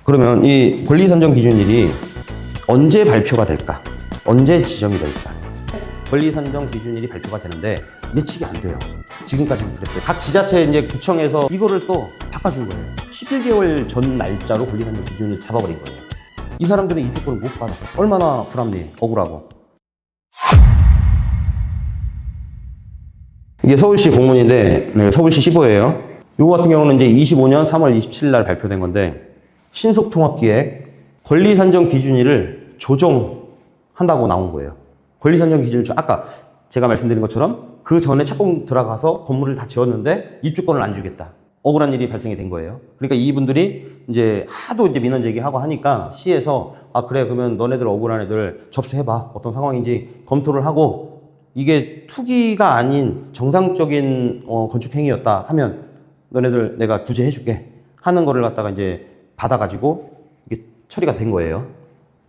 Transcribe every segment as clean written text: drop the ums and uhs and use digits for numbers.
그러면 이 권리 선정 기준일이 언제 발표가 될까? 언제 지정이 될까? 권리 선정 기준일이 발표가 되는데 예측이 안 돼요. 지금까지는 그랬어요. 각 지자체 이제 구청에서 이거를 또 바꿔준 거예요. 11개월 전 날짜로 권리 선정 기준을 잡아버린 거예요. 이 사람들은 이 주권을 못 받아. 얼마나 불합리해, 억울하고. 이게 서울시 공문인데, 네, 서울시 시보예요. 요거 같은 경우는 이제 25년 3월 27일 날 발표된 건데, 신속통합기획 권리 선정 기준일을 조정한다고 나온 거예요. 권리 선정 기준일, 아까 제가 말씀드린 것처럼 그 전에 착공 들어가서 건물을 다 지었는데 입주권을 안 주겠다. 억울한 일이 발생이 된 거예요. 그러니까 이분들이 이제 하도 이제 민원 제기하고 하니까 시에서 아 그래 그러면 너네들 억울한 애들 접수해봐. 어떤 상황인지 검토를 하고 이게 투기가 아닌 정상적인 건축 행위였다 하면 너네들 내가 구제해줄게 하는 거를 갖다가 이제 받아가지고 이게 처리가 된 거예요.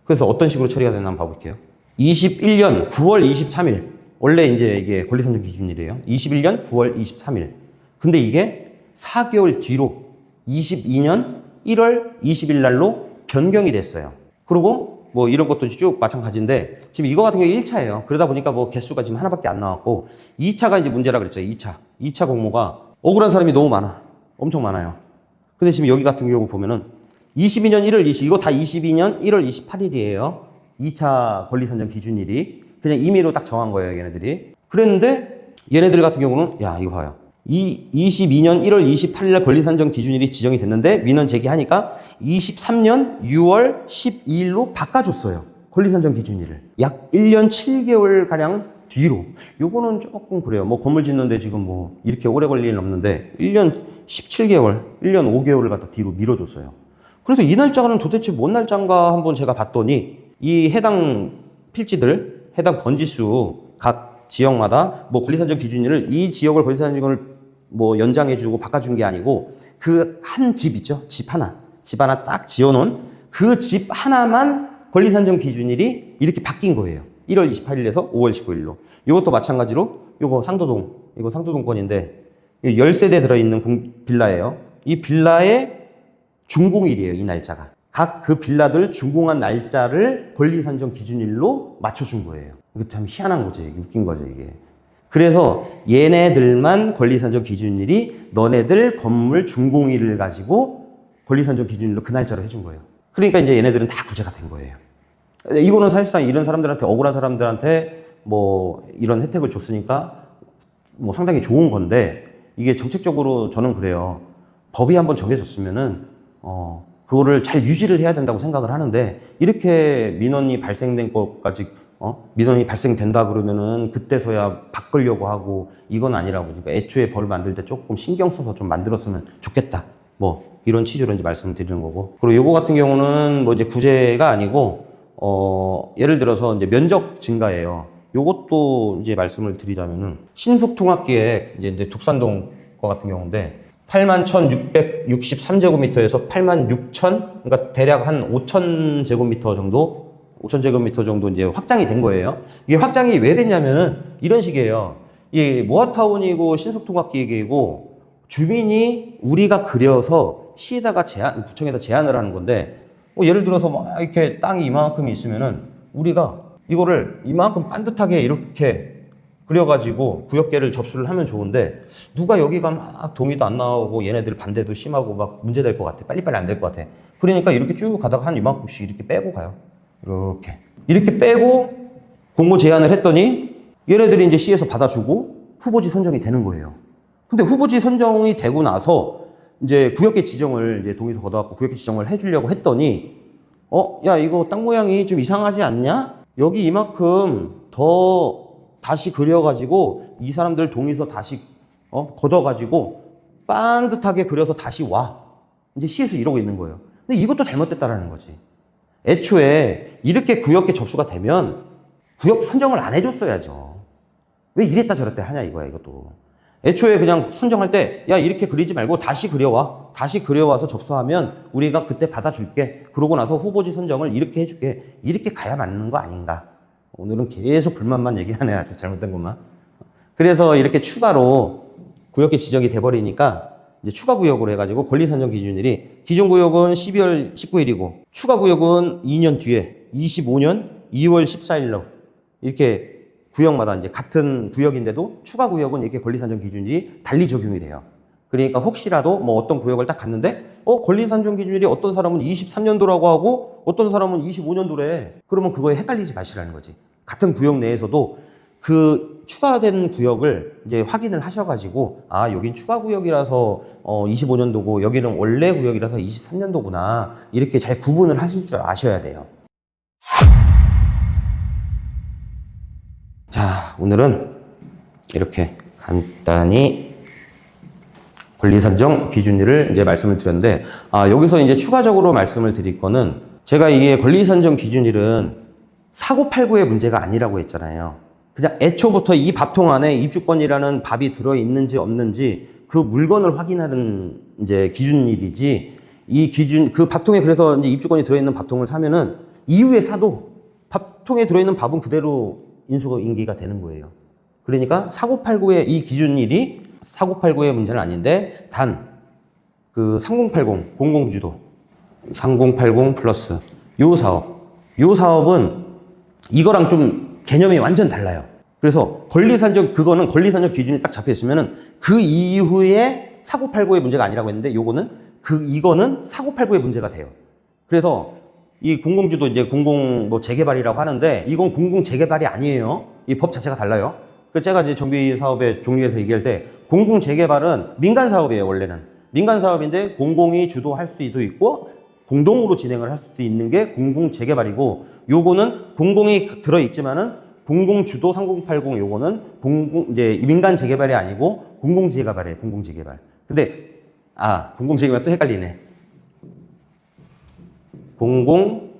그래서 어떤 식으로 처리가 됐나 한번 봐볼게요. 21년 9월 23일 원래 이제 이게 권리선정 기준일이에요. 21년 9월 23일. 근데 이게 4개월 뒤로 22년 1월 20일 날로 변경이 됐어요. 그리고 뭐 이런 것도 쭉 마찬가지인데 지금 이거 같은 경우 1차예요. 그러다 보니까 뭐 개수가 지금 하나밖에 안 나왔고 2차가 이제 문제라 그랬죠. 2차 공모가 억울한 사람이 너무 많아. 엄청 많아요. 근데 지금 여기 같은 경우 보면은 22년 1월 20일 이거 다 22년 1월 28일이에요. 2차 권리선정 기준일이 그냥 임의로 딱 정한 거예요, 얘네들이. 그랬는데 얘네들 같은 경우는 야 이거 봐요. 22년 1월 28일 날 권리선정 기준일이 지정이 됐는데 민원 제기하니까 23년 6월 12일로 바꿔줬어요. 권리선정 기준일을. 약 1년 7개월가량 뒤로. 요거는 조금 그래요. 뭐 건물 짓는데 지금 뭐 이렇게 오래 걸릴 일은 없는데 1년 17개월, 1년 5개월을 갖다 뒤로 밀어줬어요. 그래서 이 날짜는 도대체 뭔 날짜인가 한번 제가 봤더니 이 해당 필지들, 해당 번지수 각 지역마다 뭐 권리선정 기준일을 이 지역을 권리선정을 뭐 연장해주고 바꿔준 게 아니고 그 한 집 있죠? 집 하나 딱 지어놓은 그 집 하나만 권리선정 기준일이 이렇게 바뀐 거예요. 1월 28일에서 5월 19일로. 이것도 마찬가지로 이거 상도동 건인데 10세대 들어있는 빌라예요. 이 빌라의 준공일이에요. 이 날짜가. 각 그 빌라들 준공한 날짜를 권리선정 기준일로 맞춰준 거예요. 이거 참 희한한 거죠. 이게 웃긴 거죠, 이게. 그래서 얘네들만 권리선정 기준일이 너네들 건물 준공일을 가지고 권리선정 기준일로 그 날짜로 해준 거예요. 그러니까 이제 얘네들은 다 구제가 된 거예요. 이거는 사실상 이런 사람들한테, 억울한 사람들한테 뭐 이런 혜택을 줬으니까 뭐 상당히 좋은 건데 이게 정책적으로 저는 그래요. 법이 한번 정해졌으면은, 그거를 잘 유지를 해야 된다고 생각을 하는데 이렇게 민원이 발생된 것까지 민원이 발생된다 그러면은 그때서야 바꾸려고 하고 이건 아니라고. 그러니까 애초에 벌을 만들 때 조금 신경 써서 좀 만들었으면 좋겠다. 뭐 이런 취지로 이제 말씀을 드리는 거고. 그리고 요거 같은 경우는 뭐 이제 구제가 아니고 예를 들어서 이제 면적 증가예요. 요것도 이제 말씀을 드리자면은 신속통합기획 이제 독산동 거 같은 경우인데 81,663제곱미터에서 86,000, 그러니까 대략 한 5,000제곱미터 정도, 5,000제곱미터 정도 이제 확장이 된 거예요. 이게 확장이 왜 됐냐면은 이런 식이에요. 이게 모아타운이고 신속통합기획이고 주민이 우리가 그려서 시에다가 구청에다 제안을 하는 건데, 예를 들어서 막 이렇게 땅이 이만큼 있으면은 우리가 이거를 이만큼 반듯하게 이렇게 그려가지고 구역계를 접수를 하면 좋은데 누가 여기가 막 동의도 안 나오고 얘네들 반대도 심하고 막 문제될 것 같아. 빨리빨리 안 될 것 같아. 그러니까 이렇게 쭉 가다가 한 이만큼씩 이렇게 빼고 가요. 이렇게 빼고 공모 제안을 했더니 얘네들이 이제 시에서 받아주고 후보지 선정이 되는 거예요. 근데 후보지 선정이 되고 나서 이제 구역계 지정을 이제 동의서 걷어갖고 구역계 지정을 해주려고 했더니 야 이거 땅 모양이 좀 이상하지 않냐? 여기 이만큼 더 다시 그려가지고 이 사람들 동의서 다시 걷어가지고 반듯하게 그려서 다시 와. 이제 시에서 이러고 있는 거예요. 근데 이것도 잘못됐다라는 거지. 애초에 이렇게 구역계 접수가 되면 구역 선정을 안 해줬어야죠. 왜 이랬다 저랬다 하냐 이거야 이것도. 애초에 그냥 선정할 때 야 이렇게 그리지 말고 다시 그려와. 다시 그려와서 접수하면 우리가 그때 받아줄게. 그러고 나서 후보지 선정을 이렇게 해줄게. 이렇게 가야 맞는 거 아닌가. 오늘은 계속 불만만 얘기하네. 아주 잘못된 것만. 그래서 이렇게 추가로 구역계 지정이 돼버리니까 이제 추가 구역으로 해가지고 권리 산정 기준일이 기존 구역은 12월 19일이고 추가 구역은 2년 뒤에 25년 2월 14일로 이렇게 구역마다 이제 같은 구역인데도 추가 구역은 이렇게 권리 산정 기준일이 달리 적용이 돼요. 그러니까 혹시라도 뭐 어떤 구역을 딱 갔는데 권리 산정 기준일이 어떤 사람은 23년도라고 하고 어떤 사람은 25년도래. 그러면 그거에 헷갈리지 마시라는 거지. 같은 구역 내에서도 그 추가된 구역을 이제 확인을 하셔가지고 여긴 추가 구역이라서 25년도고 여기는 원래 구역이라서 23년도구나 이렇게 잘 구분을 하실 줄 아셔야 돼요. 자, 오늘은 이렇게 간단히 권리 산정 기준일을 이제 말씀을 드렸는데 여기서 이제 추가적으로 말씀을 드릴 거는 제가 이게 권리 산정 기준일은 사고팔고의 문제가 아니라고 했잖아요. 그냥 애초부터 이 밥통 안에 입주권이라는 밥이 들어있는지 없는지 그 물건을 확인하는 이제 기준일이지 이 기준, 그 밥통에 그래서 이제 입주권이 들어있는 밥통을 사면은 이후에 사도 밥통에 들어있는 밥은 그대로 인수인기가 되는 거예요. 그러니까 사고팔고의 이 기준일이 사고팔고의 문제는 아닌데 단 그 3080 공공주도 3080 플러스 요 사업은 이거랑 좀 개념이 완전 달라요. 그래서 권리산정 그거는 권리산정 기준이 딱 잡혀 있으면은 그 이후에 사고팔고의 문제가 아니라고 했는데 이거는 사고팔고의 문제가 돼요. 그래서 이 공공주도 이제 공공 뭐 재개발이라고 하는데 이건 공공 재개발이 아니에요. 이 법 자체가 달라요. 그 제가 이제 정비 사업의 종류에서 얘기할 때 공공 재개발은 민간 사업이에요. 원래는 민간 사업인데 공공이 주도할 수도 있고 공동으로 진행을 할 수도 있는 게 공공 재개발이고 요거는 공공이 들어 있지만은 공공 주도 3080 요거는 이제 민간 재개발이 아니고 공공 재개발이에요. 공공 재개발. 근데 공공 재개발 또 헷갈리네. 공공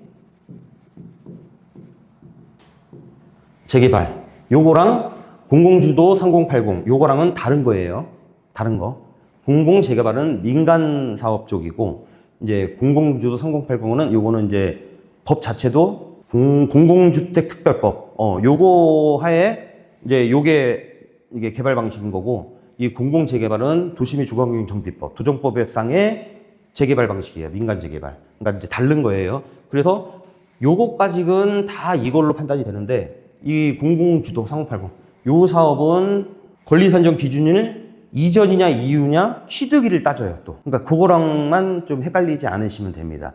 재개발 요거랑 공공주도 3080 요거랑은 다른 거예요. 다른 거. 공공 재개발은 민간 사업 쪽이고 이제 공공주도 3080은 요거는 이제 법 자체도 공공주택특별법 요거 하에 이제 이게 개발 방식인 거고 이 공공 재개발은 도시및 주거환경 정비법 도정법상의 재개발 방식이에요. 민간 재개발. 그러니까 이제 다른 거예요. 그래서 요거까지는 다 이걸로 판단이 되는데 이 공공주도 3080 요 사업은 권리산정 기준일 이전이냐 이후냐 취득일을 따져요. 또 그러니까 그거랑만 좀 헷갈리지 않으시면 됩니다.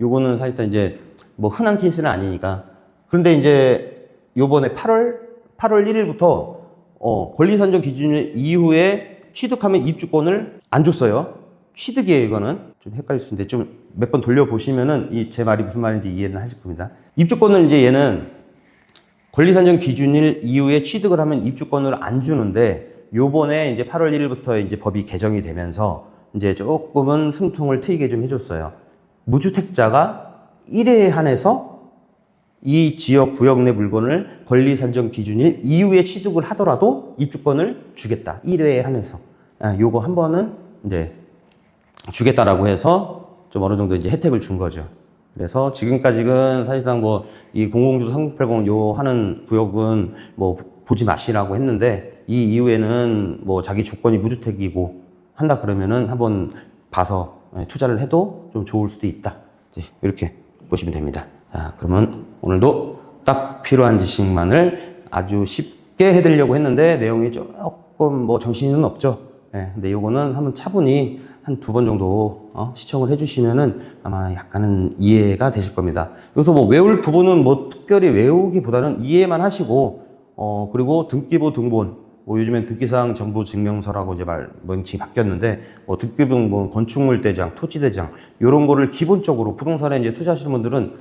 요거는 사실상 이제 뭐 흔한 케이스는 아니니까. 그런데 이제 요번에 8월 1일부터 권리산정 기준일 이후에 취득하면 입주권을 안 줬어요. 취득이에요. 이거는 좀 헷갈릴 수 있는데 좀 몇 번 돌려보시면은 제 말이 무슨 말인지 이해는 하실 겁니다. 입주권을 이제 얘는 권리산정 기준일 이후에 취득을 하면 입주권을 안 주는데 요번에 이제 8월 1일부터 이제 법이 개정이 되면서 이제 조금은 숨통을 트이게 좀 해줬어요. 무주택자가 1회에 한해서 이 지역 구역 내 물건을 권리산정 기준일 이후에 취득을 하더라도 입주권을 주겠다. 1회에 한해서. 요거 한 번은 이제 주겠다라고 해서 좀 어느 정도 이제 혜택을 준 거죠. 그래서 지금까지는 사실상 뭐 이 공공주도 3080 요 하는 구역은 뭐 보지 마시라고 했는데 이 이후에는 뭐 자기 조건이 무주택이고 한다 그러면은 한번 봐서 투자를 해도 좀 좋을 수도 있다. 이렇게 보시면 됩니다. 자, 그러면 오늘도 딱 필요한 지식만을 아주 쉽게 해드리려고 했는데 내용이 조금 뭐 정신은 없죠. 근데 요거는 한번 차분히 한 2번 정도 시청을 해주시면은 아마 약간은 이해가 되실 겁니다. 여기서 뭐 외울 부분은 뭐 특별히 외우기보다는 이해만 하시고 그리고 등기부 등본 뭐 요즘엔 등기사항 전부 증명서라고 이제 명칭이 바뀌었는데 뭐 등기부 등본, 건축물 대장, 토지 대장 이런 거를 기본적으로 부동산에 이제 투자하시는 분들은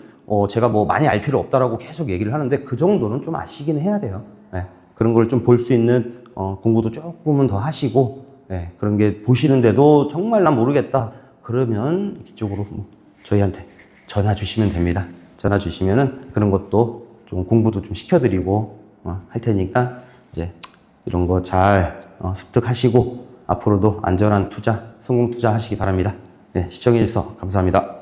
제가 뭐 많이 알 필요 없다라고 계속 얘기를 하는데 그 정도는 좀 아시긴 해야 돼요. 그런 걸 좀 볼 수 있는 공부도 조금은 더 하시고 그런 게 보시는데도 정말 난 모르겠다 그러면 이쪽으로 저희한테 전화 주시면 됩니다. 전화 주시면은 그런 것도 좀 공부도 좀 시켜드리고 할 테니까 이제 이런 거 잘 습득하시고 앞으로도 안전한 투자, 성공 투자 하시기 바랍니다. 시청해 주셔서 감사합니다.